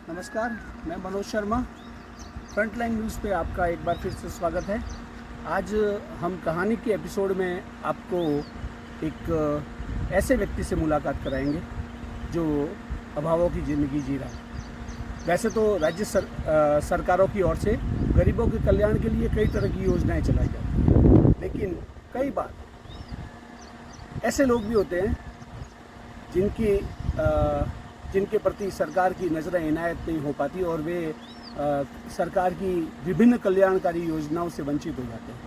नमस्कार, मैं Manoj Sharma. Frontline news पे आपका एक बार फिर से स्वागत है। आज हम कहानी के एपिसोड में आपको एक ऐसे व्यक्ति से मुलाकात कराएंगे जो अभावों की ज़िंदगी जी रहा है। वैसे तो राज्य सरकारों की ओर से गरीबों के कल्याण के लिए कई तरह की योजनाएं चलाई जाती हैं, लेकिन कई बार ऐसे लोग भी होते हैं जिनके प्रति सरकार की नज़रें इनायत नहीं हो पाती और वे सरकार की विभिन्न कल्याणकारी योजनाओं से वंचित हो जाते हैं।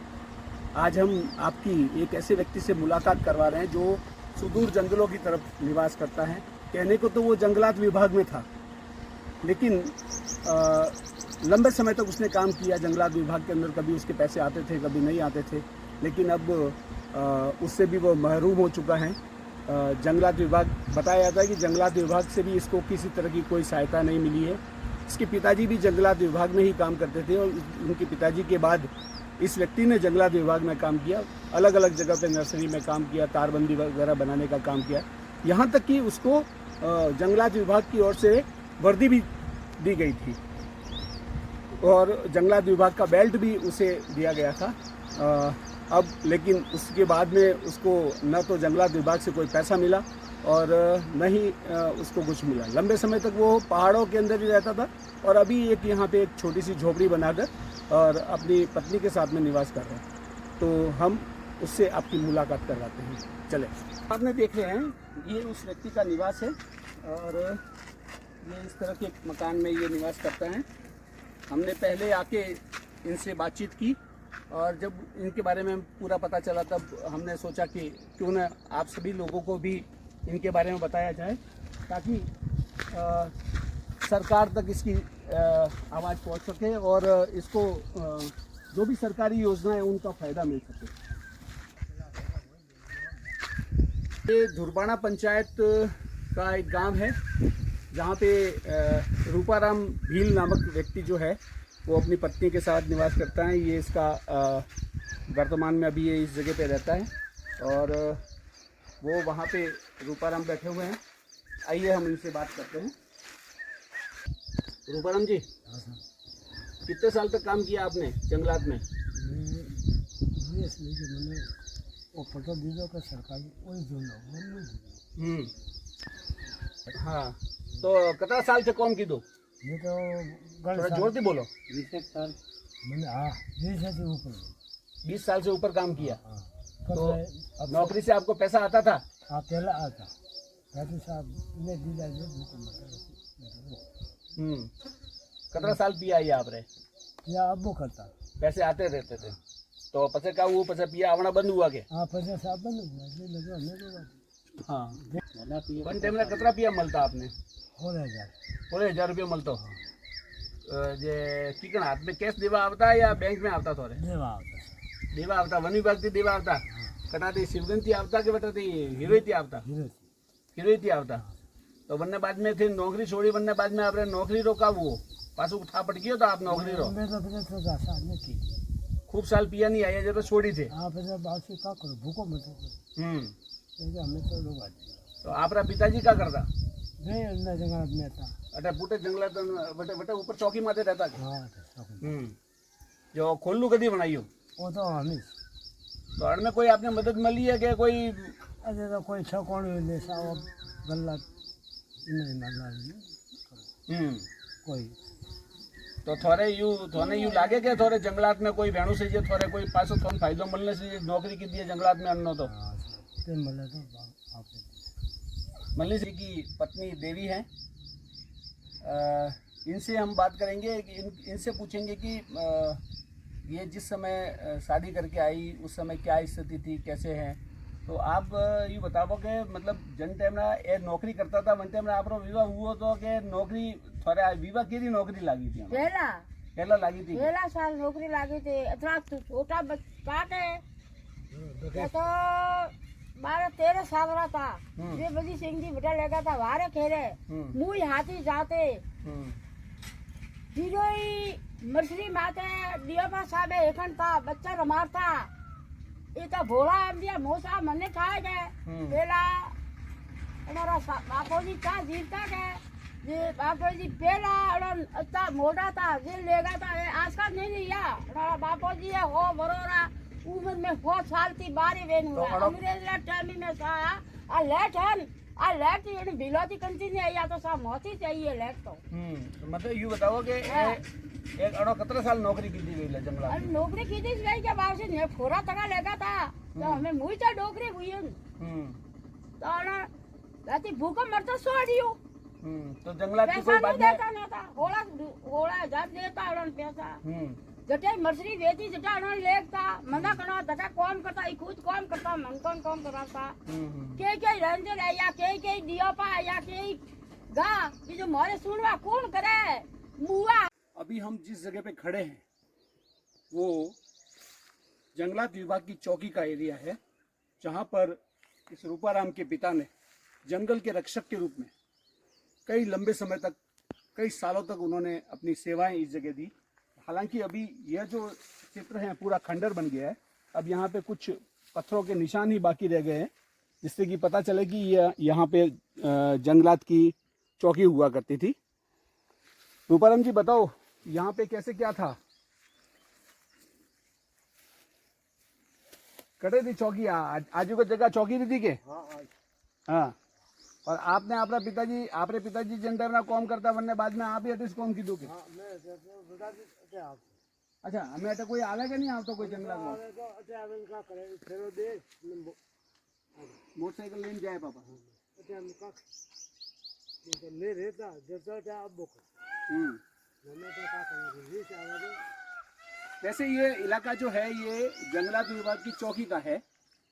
आज हम आपकी एक ऐसे व्यक्ति से मुलाकात करवा रहे हैं जो सुदूर जंगलों की तरफ निवास करता है। कहने को तो वो जंगलात विभाग में था, लेकिन लंबे समय तक उसने काम किया जंगलात विभाग के अंदर। कभी उसके पैसे आते थे, कभी नहीं आते थे, लेकिन अब उससे भी वो महरूम हो चुका है। जंगलात विभाग बताया जाता है कि जंगलात विभाग से भी इसको किसी तरह की कोई सहायता नहीं मिली है। इसके पिताजी भी जंगलात विभाग में ही काम करते थे और उनके पिताजी के बाद इस व्यक्ति ने जंगलात विभाग में काम किया। अलग अलग जगह पे नर्सरी में काम किया, तारबंदी वगैरह बनाने का काम किया। यहाँ तक कि उसको जंगलात विभाग की ओर से वर्दी भी दी गई थी और जंगलात विभाग का बेल्ट भी उसे दिया गया था। अब लेकिन उसके बाद में उसको न तो जंगलात विभाग से कोई पैसा मिला और न ही उसको कुछ मिला। लंबे समय तक वो पहाड़ों के अंदर ही रहता था और अभी एक यहाँ पे एक छोटी सी झोपड़ी बनाकर और अपनी पत्नी के साथ में निवास कर रहे हैं। तो हम उससे आपकी मुलाकात करवाते हैं। चले, आपने देख रहे हैं ये उस व्यक्ति का निवास है और ये इस तरह के मकान में ये निवास करता है। हमने पहले आके इनसे बातचीत की और जब इनके बारे में पूरा पता चला तब हमने सोचा कि क्यों न आप सभी लोगों को भी इनके बारे में बताया जाए, ताकि सरकार तक इसकी आवाज़ पहुंच सके और इसको जो भी सरकारी योजना है उनका फ़ायदा मिल सके। ये धुरबाणा पंचायत का एक गांव है जहाँ पे रूपाराम भील नामक व्यक्ति जो है वो अपनी पत्नी के साथ निवास करता है। ये इसका वर्तमान में अभी ये इस जगह पे रहता है और वो वहाँ पे रूपाराम बैठे हुए हैं। आइए हम इनसे बात करते हैं। रूपाराम जी, कितने साल तक काम किया आपने जंगलात में? हाँ, तो कितना साल से काम की दो? ये तो थोड़ा जोर से बोलो। 20 साल मैंने, हाँ 20 से ऊपर। 20 साल से ऊपर काम किया। तो अब नौकरी से आपको पैसा आता था? हाँ पहला आता, पैसे साहब ने दी जाए। कितना साल पिया ये आपने? या अब वो करता पैसे आते रहते थे तो पसे का वो पसे पिया आवना बंद हुआ के? हाँ पैसे साहब बंद हुआ ये लगे हमें। हाँ, वन टाइम कितना पिया मलता आपने? 16,000 रुपया मलतो। जे किकण हाथ में कैश देवा आवता या बैंक में आवता? थोड़े देवा आवता, वन विभाग थी देवा आवता। कटाती शिवगंज थी आवता के बटाती हिरोई थी आवता? हिरोई थी आवता। तो वन्ने बाद में थी नौकरी छोड़ी, वन्ने बाद में आपने नौकरी रोका वो पासू था पट गयो तो आप नौकरी रो खूब साल पिया नहीं आया जब तो छोड़ी थे। भूखो मत हमें तो लोग तो आपरा पिताजी क्या करता? जंगल में था। अटे बूटे जंगलात बटे बटे ऊपर चौकी माथे रहता के? हाँ जो खोलू कदी बनाइयो वो तो हम तो अड़में कोई आपने मदद मिली है कि कोई? अरे तो कोई छकोण गल्ला नहीं कोई तो थोड़े यू लागे के थोड़े जंगलात में कोई वेणु से जे थोड़े कोई पासो थोन फायदो मिलने से नौकरी की दिए जंगलात में अन्नो तो मल्ली जी की पत्नी देवी है। इनसे हम बात करेंगे, इनसे पूछेंगे कि ये जिस समय शादी करके आई उस समय क्या स्थिति थी, कैसे है। तो आप ये बताओ कि मतलब जन टाइम ना ये नौकरी करता था वन टाइम ना आप विवाह हुआ तो के नौकरी थोड़ा विवाह की नौकरी लगी थी? पहला लगी थी, पहला साल नौकरी लगी थी। इतना छोटा बच्चा है तो 12-13 साल रहा था। ये बड़ी सिंह जी बेटा लगा था वारे खेरे मुँह हाथी जाते हिरोई मछली माते दिया साहब एकन था बच्चा रमार था। ये तो भोला दिया मोसा मने खाए गए। पहला हमारा बापू जी का जीता गए ये बापू जी पहला और इतना मोटा था ये लेगा था ये आजकल नहीं लिया हमारा बापू जी है हो बरोरा उम्र में 100 साल थी बारी बेन हुआ अंग्रेज ला टाइम में सा आ लेट है आ लेट ये बिलोती कंटिन्यू है या तो सा मोती चाहिए लेट तो मतलब यूँ बताओ कि एक अड़ो 17 साल नौकरी की गई है जंगलात अरे नौकरी की थी गई के बाद से फोरा तका लेगा था तो हमें मुई तो डोकरी हुई है तो ना राती भूख मरता सोड़ियो तो जंगलात की पैसा कोई नहीं बात देता ना था होड़ा होड़ा जात देता उड़न पैसा जटे मर्सरी वेची जटा उड़न लेता मना कना जटा कौन करता ई खुद कौन करता मन कौन कराता के रंजन आया के दियो पा आया के गा ये जो मोरे सुनवा कौन करे मुआ अभी हम जिस जगह पे खड़े हैं वो जंगलात विभाग की चौकी का एरिया है जहाँ पर इस रूपाराम के पिता ने जंगल के रक्षक के रूप में कई लंबे समय तक कई सालों तक उन्होंने अपनी सेवाएं इस जगह दी। हालांकि अभी यह जो चित्र है पूरा खंडर बन गया है। अब यहाँ पे कुछ पत्थरों के निशान ही बाकी रह गए हैं जिससे कि पता चले कि यह यहाँ पे जंगलात की चौकी हुआ करती थी। रूपाराम जी बताओ यहाँ पे कैसे क्या था? कटे थी चौकी आजू का जगह चौकी थी के? हाँ। और आपने आपरे पिताजी जंडर ना कॉम करता वरने बाद में आप ही अटिस कॉम की दोगे? अच्छा हमें अटे कोई आवे के नहीं आवतो कोई जंगला में? मोटरसाइकिल लेने जाए पापा? वैसे ये इलाका जो है ये जंगलात विभाग की चौकी का है,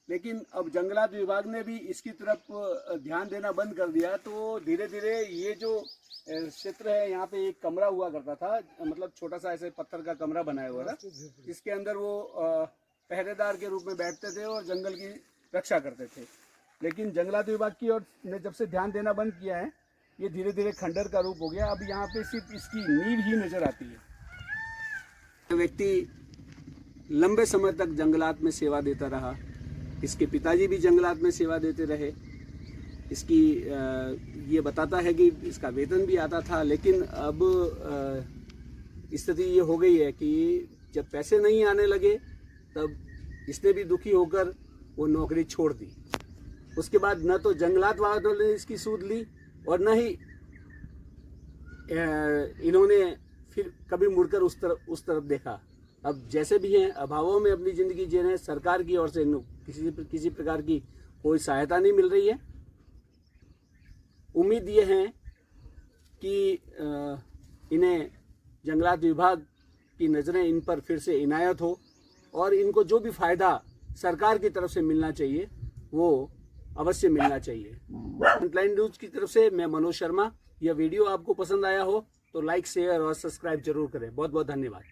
लेकिन अब जंगलात विभाग ने भी इसकी तरफ ध्यान देना बंद कर दिया। तो धीरे धीरे ये जो क्षेत्र है यहाँ पे एक कमरा हुआ करता था, मतलब छोटा सा ऐसे पत्थर का कमरा बनाया हुआ था। इसके अंदर वो पहरेदार के रूप में बैठते थे और जंगल की रक्षा करते थे। लेकिन जंगलात विभाग की ओर ने जब से ध्यान देना बंद किया है ये धीरे धीरे खंडर का रूप हो गया। अब यहाँ पे सिर्फ इसकी नींव ही नजर आती है। व्यक्ति लंबे समय तक जंगलात में सेवा देता रहा। इसके पिताजी भी जंगलात में सेवा देते रहे। इसकी ये बताता है कि इसका वेतन भी आता था, लेकिन अब स्थिति ये हो गई है कि जब पैसे नहीं आने लगे तब इसने भी दुखी होकर वो नौकरी छोड़ दी। उसके बाद न तो जंगलात वालों ने इसकी सूद ली और न ही इन्होंने फिर कभी मुड़कर उस तरफ देखा। अब जैसे भी हैं अभावों में अपनी ज़िंदगी जी रहे हैं। सरकार की ओर से किसी प्रकार की कोई सहायता नहीं मिल रही है। उम्मीद ये है कि इन्हें जंगलात विभाग की नज़रें इन पर फिर से इनायत हो और इनको जो भी फ़ायदा सरकार की तरफ से मिलना चाहिए वो अवश्य मिलना चाहिए। फ्रंटलाइन न्यूज़ की तरफ से मैं मनोज शर्मा। यह वीडियो आपको पसंद आया हो तो लाइक शेयर और सब्सक्राइब जरूर करें। बहुत बहुत धन्यवाद।